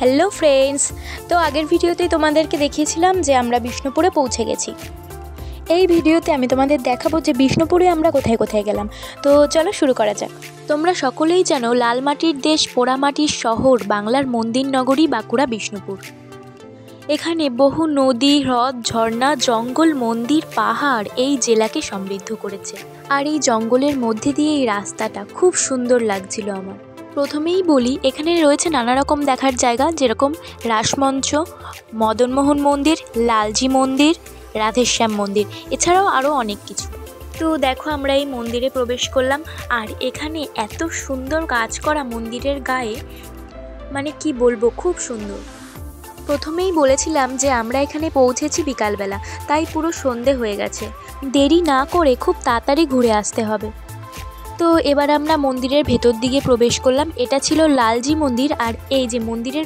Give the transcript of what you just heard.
Hello friends, তো আগের ভিডিওতেই তোমাদেরকে দেখিয়েছিলাম যে আমরা বিষ্ণুপুরে পৌঁছে গেছি। এই ভিডিওতে আমি তোমাদের দেখাবো যে বিষ্ণুপুরে আমরা কোথায় কোথায় গেলাম। তো চলো শুরু করা যাক। তোমরা সকলেই জানো লাল মাটির দেশ, পোড়ামাটির শহর, বাংলার মন্দির নগরী বাঁকুড়া বিষ্ণুপুর। এখানে বহু নদী, হ্রদ, ঝর্ণা, জঙ্গল, মন্দির, পাহাড় এই জেলাকে সমৃদ্ধ করেছে। আর এই জঙ্গলের মধ্যে দিয়ে এই রাস্তাটা খুব সুন্দর লাগছিল আমার। প্রথমেই বলি, এখানে রয়েছে নানা রকম দেখার জায়গা, যেরকম রাসমঞ্চ, মদনমোহন মন্দির, লালজি মন্দির, রাধেশ্যাম মন্দির, এছাড়াও আরও অনেক কিছু। তো দেখো, আমরা এই মন্দিরে প্রবেশ করলাম। আর এখানে এত সুন্দর কাজ করা মন্দিরের গায়ে, মানে কি বলবো, খুব সুন্দর। প্রথমেই বলেছিলাম যে আমরা এখানে পৌঁছেছি বিকালবেলা, তাই পুরো সন্ধে হয়ে গেছে। দেরি না করে খুব তাড়াতাড়ি ঘুরে আসতে হবে। তো এবার আমরা মন্দিরের ভেতর দিকে প্রবেশ করলাম। এটা ছিল লালজি মন্দির। আর এই যে মন্দিরের